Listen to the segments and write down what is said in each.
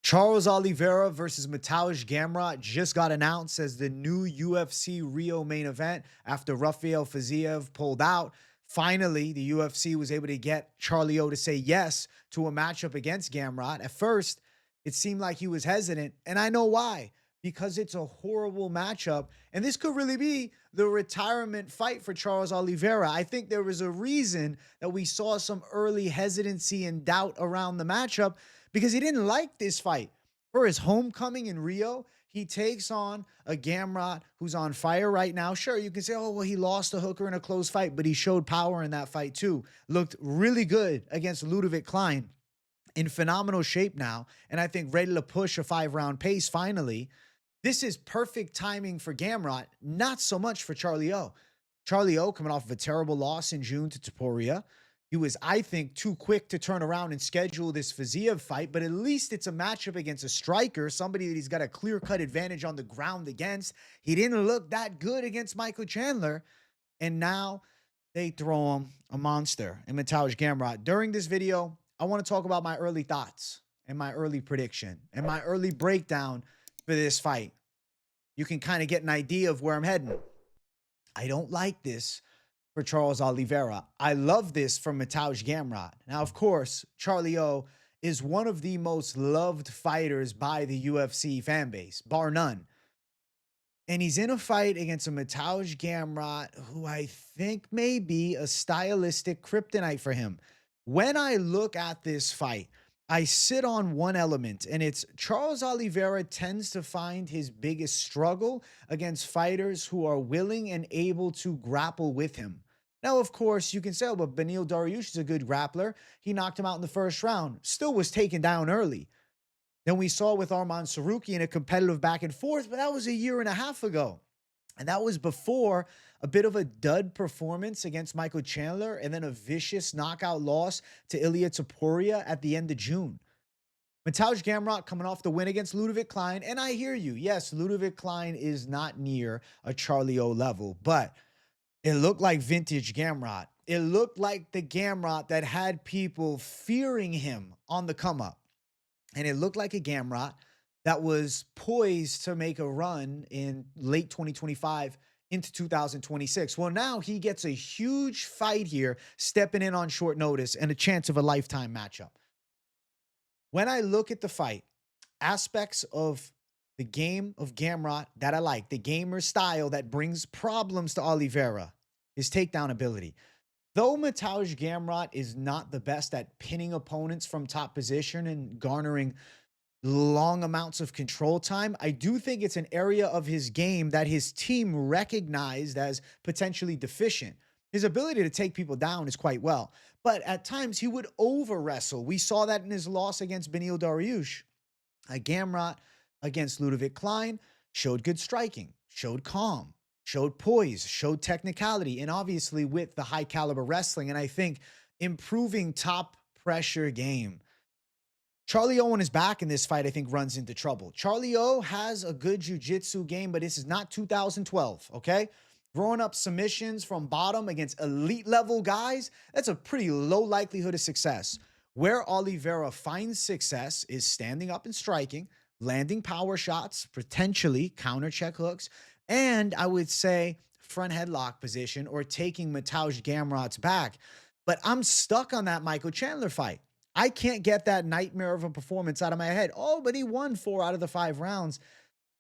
Charles Oliveira versus Mateusz Gamrot just got announced as the new UFC Rio main event after Rafael Fiziev pulled out. Finally, the UFC was able to get Charlie O to say yes to a matchup against Gamrot. At first, it seemed like he was hesitant, and I know why. Because it's a horrible matchup, and this could really be the retirement fight for Charles Oliveira. I think there was a reason that we saw some early hesitancy and doubt around the matchup because he didn't like this fight. For his homecoming in Rio, he takes on a Gamrot who's on fire right now. Sure, you can say, oh, well, he lost a hooker in a close fight, but he showed power in that fight too. Looked really good against Ludwig Klein, in phenomenal shape now, and I think ready to push a 5-round pace finally. This is perfect timing for Gamrot, not so much for Charlie O. Charlie O coming off of a terrible loss in June to Taporia. He was, I think, too quick to turn around and schedule this Fiziev fight, but at least it's a matchup against a striker, somebody that he's got a clear-cut advantage on the ground against. He didn't look that good against Michael Chandler, and now they throw him a monster in Mateusz Gamrot. During this video, I want to talk about my early thoughts and my early prediction and my early breakdown for this fight. You can kind of get an idea of where I'm heading. I don't like this for Charles Oliveira. I love this from Mateusz Gamrot. Now, of course, Charlie O is one of the most loved fighters by the UFC fan base, bar none. And he's in a fight against a Mateusz Gamrot who I think may be a stylistic kryptonite for him. When I look at this fight, I sit on one element, and it's Charles Oliveira tends to find his biggest struggle against fighters who are willing and able to grapple with him. Now, of course, you can say, oh, but Beneil Dariush is a good grappler. He knocked him out in the first round, still was taken down early. Then we saw with Arman Saruki in a competitive back and forth, but that was a year and a half ago. And that was before a bit of a dud performance against Michael Chandler and then a vicious knockout loss to Ilia Topuria at the end of June. Mateusz Gamrot coming off the win against Ludwig Klein. And I hear you. Yes, Ludwig Klein is not near a Charlie O level, but it looked like vintage Gamrot. It looked like the Gamrot that had people fearing him on the come up. And it looked like a Gamrot that was poised to make a run in late 2025 into 2026. Well, now he gets a huge fight here, stepping in on short notice and a chance of a lifetime matchup. When I look at the fight, aspects of the game of Gamrot that I like, the gamer style that brings problems to Oliveira, his takedown ability. Though Mateusz Gamrot is not the best at pinning opponents from top position and garnering long amounts of control time, I do think it's an area of his game that his team recognized as potentially deficient. His ability to take people down is quite well, but at times he would over wrestle. We saw that in his loss against Beneil Dariush. Gamrot against Ludwig Klein showed good striking, showed calm, showed poise, showed technicality, and obviously with the high caliber wrestling. And I think improving top pressure game. Charlie O on his back in this fight, I think, runs into trouble. Charlie O has a good jiu-jitsu game, but this is not 2012, okay? Throwing up submissions from bottom against elite level guys, that's a pretty low likelihood of success. Where Oliveira finds success is standing up and striking, landing power shots, potentially counter check hooks, and I would say front headlock position or taking Mateusz Gamrot's back. But I'm stuck on that Michael Chandler fight. I can't get that nightmare of a performance out of my head. Oh, but he won 4 out of the 5 rounds.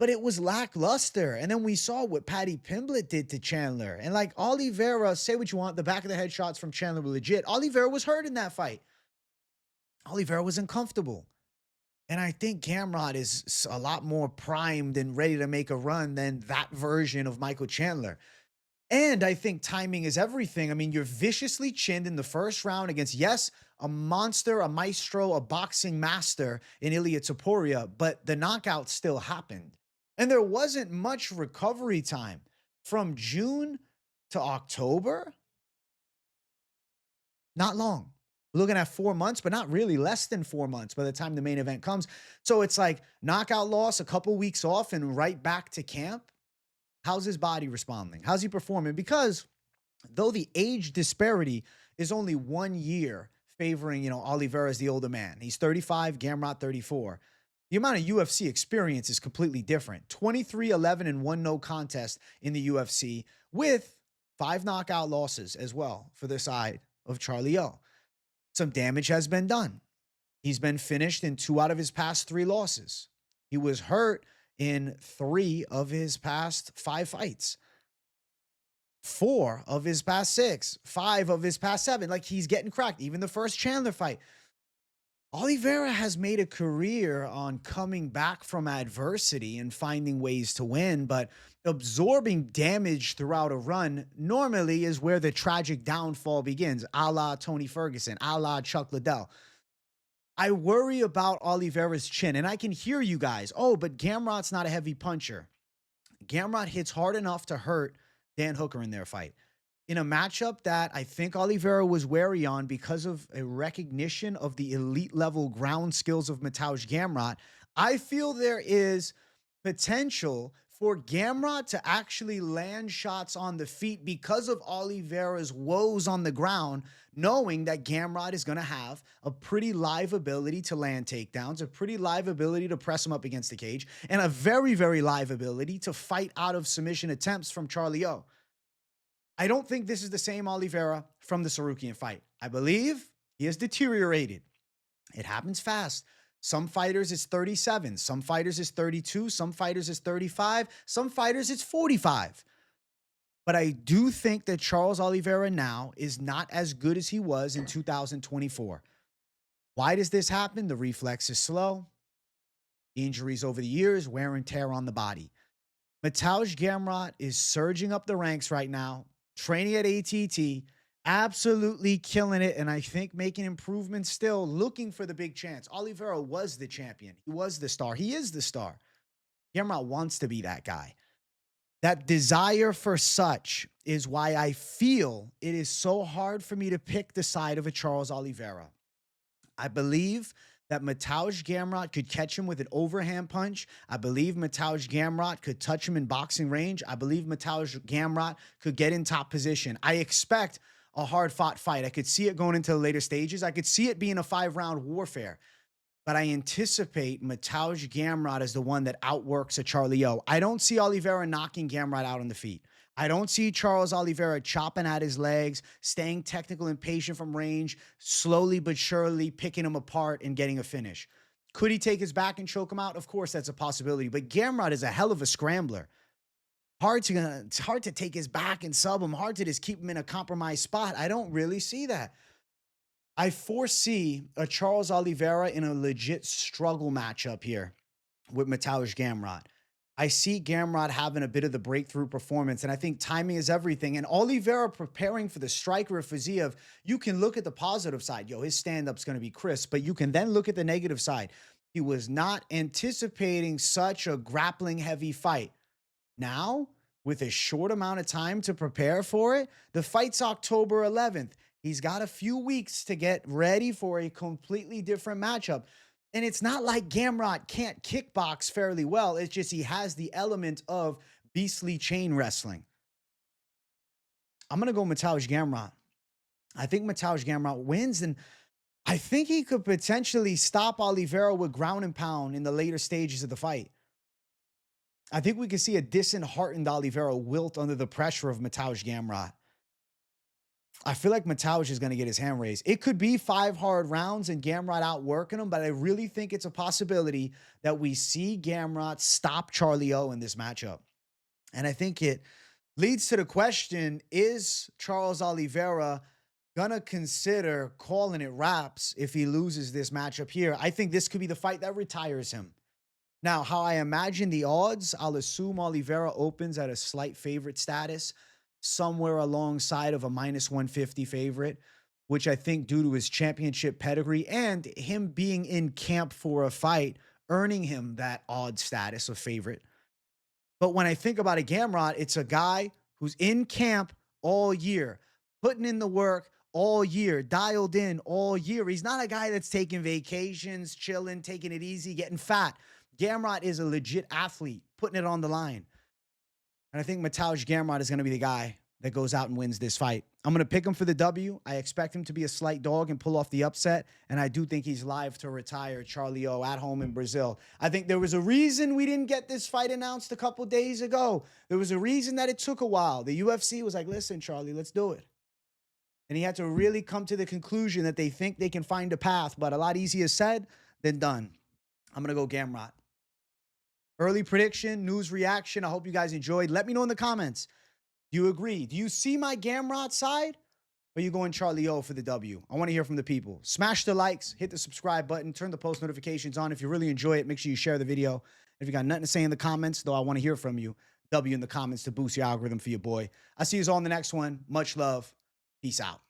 But it was lackluster. And then we saw what Paddy Pimblett did to Chandler. And like Oliveira, say what you want, the back of the head shots from Chandler were legit. Oliveira was hurt in that fight. Oliveira was uncomfortable. And I think Gamrot is a lot more primed and ready to make a run than that version of Michael Chandler. And I think timing is everything. I mean, you're viciously chinned in the first round against, yes, a monster, a maestro, a boxing master in Ilia Topuria, but the knockout still happened. And there wasn't much recovery time. From June to October, not long. Looking at 4 months, but not really, less than 4 months by the time the main event comes. So it's like knockout loss, a couple weeks off, and right back to camp. How's his body responding? How's he performing? Because though the age disparity is only 1 year favoring, Oliveira as the older man. He's 35, Gamrot 34. The amount of UFC experience is completely different. 23-11 and 1 no contest in the UFC with 5 knockout losses as well for the side of Charlie O. Some damage has been done. He's been finished in 2 out of his past 3 losses. He was hurt in 3 of his past 5 fights. 4 of his past 6, 5 of his past 7. Like, he's getting cracked. Even the first Chandler fight. Oliveira has made a career on coming back from adversity and finding ways to win, but absorbing damage throughout a run normally is where the tragic downfall begins, a la Tony Ferguson, a la Chuck Liddell. I worry about Oliveira's chin, and I can hear you guys. Oh, but Gamrot's not a heavy puncher. Gamrot hits hard enough to hurt Dan Hooker in their fight. In a matchup that I think Oliveira was wary on because of a recognition of the elite level ground skills of Mateusz Gamrot, I feel there is potential for Gamrot to actually land shots on the feet because of Oliveira's woes on the ground, knowing that Gamrot is going to have a pretty live ability to land takedowns, a pretty live ability to press him up against the cage, and a very, very live ability to fight out of submission attempts from Charlie O. I don't think this is the same Oliveira from the Sarukian fight. I believe he has deteriorated. It happens fast. Some fighters it's 37, some fighters it's 32, some fighters it's 35, some fighters it's 45. But I do think that Charles Oliveira now is not as good as he was in 2024. Why does this happen? The reflex is slow. Injuries over the years, wear and tear on the body. Mateusz Gamrot is surging up the ranks right now, training at ATT, absolutely killing it, and I think making improvements still, looking for the big chance. Oliveira was the champion. He was the star. He is the star. Gamrot wants to be that guy. That desire for such is why I feel it is so hard for me to pick the side of a Charles Oliveira. I believe that Mateusz Gamrot could catch him with an overhand punch. I believe Mateusz Gamrot could touch him in boxing range. I believe Mateusz Gamrot could get in top position. I expect a hard-fought fight. I could see it going into the later stages. I could see it being a 5-round warfare. But I anticipate Mateusz Gamrot as the one that outworks a Charlie O. I don't see Oliveira knocking Gamrot out on the feet. I don't see Charles Oliveira chopping at his legs, staying technical and patient from range, slowly but surely picking him apart and getting a finish. Could he take his back and choke him out? Of course, that's a possibility. But Gamrot is a hell of a scrambler. It's hard to take his back and sub him. Hard to just keep him in a compromised spot. I don't really see that. I foresee a Charles Oliveira in a legit struggle matchup here with Mateusz Gamrot. I see Gamrot having a bit of the breakthrough performance, and I think timing is everything. And Oliveira preparing for the striker of Fiziev, you can look at the positive side. Yo, his stand-up's going to be crisp, but you can then look at the negative side. He was not anticipating such a grappling-heavy fight. Now, with a short amount of time to prepare for it, the fight's October 11th. He's got a few weeks to get ready for a completely different matchup. And it's not like Gamrot can't kickbox fairly well. It's just he has the element of beastly chain wrestling. I'm going to go Mateusz Gamrot. I think Mateusz Gamrot wins, and I think he could potentially stop Oliveira with ground and pound in the later stages of the fight. I think we could see a disheartened Oliveira wilt under the pressure of Mateusz Gamrot. I feel like Mathews is going to get his hand raised. It could be 5 hard rounds and Gamrot outworking him, but I really think it's a possibility that we see Gamrot stop Charlie O in this matchup. And I think it leads to the question, is Charles Oliveira going to consider calling it wraps if he loses this matchup here? I think this could be the fight that retires him. Now, how I imagine the odds, I'll assume Oliveira opens at a slight favorite status, somewhere alongside of a -150 favorite, which I think due to his championship pedigree and him being in camp for a fight, earning him that odd status of favorite. But when I think about a Gamrot, it's a guy who's in camp all year, putting in the work all year, dialed in all year. He's not a guy that's taking vacations, chilling, taking it easy, getting fat. Gamrot is a legit athlete, putting it on the line. And I think Mateusz Gamrot is going to be the guy that goes out and wins this fight. I'm going to pick him for the W. I expect him to be a slight dog and pull off the upset, and I do think he's live to retire Charlie O at home in Brazil. I think there was a reason we didn't get this fight announced a couple days ago. There was a reason that it took a while. The UFC was like, listen, Charlie, let's do it. And he had to really come to the conclusion that they think they can find a path, but a lot easier said than done. I'm going to go Gamrot. Early prediction, news reaction. I hope you guys enjoyed. Let me know in the comments. Do you agree? Do you see my Gamrot side? Or are you going Charlie O for the W? I want to hear from the people. Smash the likes, hit the subscribe button, turn the post notifications on. If you really enjoy it, make sure you share the video. If you got nothing to say in the comments, though I want to hear from you, W in the comments to boost your algorithm for your boy. I'll see you all in the next one. Much love. Peace out.